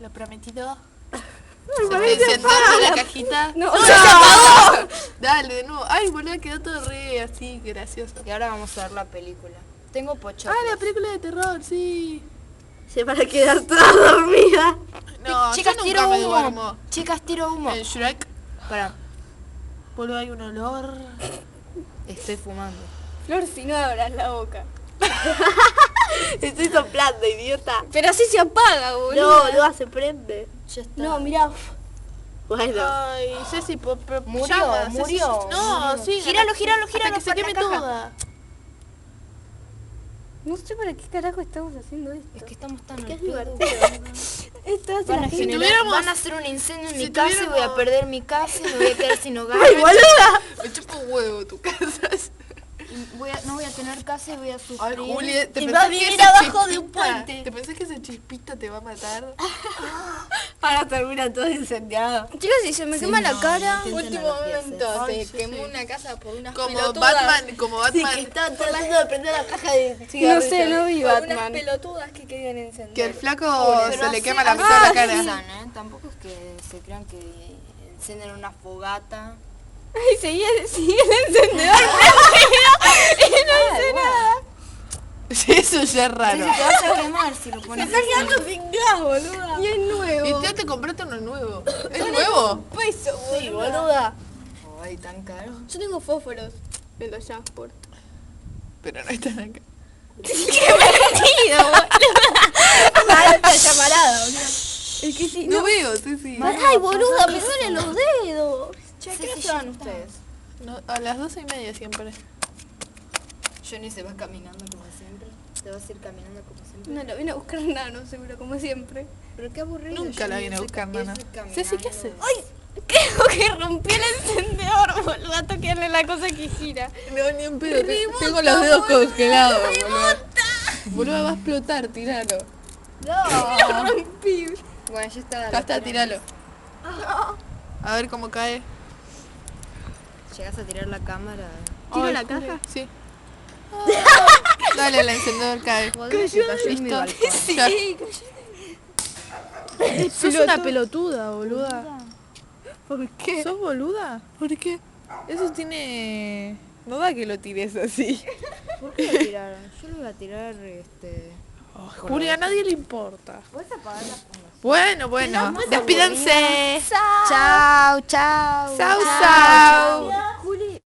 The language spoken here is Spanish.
Lo prometido. Ay, Se parece presentó con la cajita. No, ¡Se apagó! Dale, de nuevo. Ay, boludo, quedó todo re así, gracioso. Y ahora vamos a ver la película. Tengo pochoclos. Ah, la película de terror, sí. Se para quedar toda dormida. No, Chicas, yo tiro nunca me humo. duermo. Chicas, tiro humo. En Shrek, Pará, boludo, hay un olor. estoy fumando. Flor, si no abras la boca. Estoy soplando, idiota. Pero así se apaga, No, boludo. boluda, se prende. Ya está. No, mirá. Bueno. Ay, Ceci, Murió, llama, Ceci, murió. No, murió. sí. Gíralo, gíralo, hasta gíralo que se para queme la caja. toda. No sé para qué carajo estamos haciendo esto. Es que estamos tan Qué al pedo. divertido. Esto hace Van a, la gente. generar, van a hacer un incendio en si mi casa y voy a tuviéramos- perder mi casa y me voy a quedar sin hogar. ¡Ay, boluda! Me chupa un huevo tu casa. No voy a tener casa y voy a sufrir. Ay, Julia, ¿te Y pensás va a que vivir esa abajo de un chispita- puente. ¿Te pensás que esa chispita te va a matar? Ahora termina todo incendiado. Chicos, si se me quema la cara. Último momento, Ay, se sí, quemó sí. una casa por unas Como pelotudas. Batman, como Sí, Batman. que están tratando de prender la caja de No cigarrillos. sé, no vi Por unas Batman. pelotudas que querían encender. Que el flaco Pero se le así- quema la mitad de la cara. ¿eh? Tampoco es que se crean que encienden una fogata. Ay, sigue el encendedor prendido y no hice nada. Sí, eso ya es raro. Sí, te vas a quemar si lo pones así. Quedando sin gas, boluda. Y es nuevo. Y ya te compraste uno nuevo. ¿Es nuevo? Peso, Sí, boluda. Ay, tan caro. Yo tengo fósforos en los Jansport. Pero no están acá. Está llamarada, boluda. Es que sí, No veo, sí, sí. Ay, boluda, me duelen los dedos. Che, ¿a qué hora se van ustedes? No, a las 12:30 siempre. Johnny se va caminando como siempre. Te vas a ir caminando como siempre. No, la vine a buscar Nano, seguro, como siempre. Pero qué aburrido. Nunca la Johnny, vine a irse buscar, ca- Nana. irse caminando. Ceci, ¿qué haces? ¡Ay! Creo que rompí el encendedor, boludo, a tocarle la cosa que gira. No, ni en pedo. Tengo los dedos congelados, boludo. Boludo, va a explotar, tiralo. Lo rompí. Bueno, ya está. Ya está, tiralo. A ver cómo cae. Llegas a tirar la cámara. ¿Tiro Ay, la Julia, caja? Sí. Dale, el encendedor cae. Joder, se cayó en mi Listo. balcón. Ya. Sí, Sos una pelotuda, boluda. ¿Por qué? ¿Sos boluda? ¿Por qué? Eso tiene... No da que lo tires así. ¿Por qué lo tiraron? Yo lo iba a tirar, Julia, a nadie le importa. ¿Puedes apagar la Bueno, despídense. Chao, chao. Chau, chau.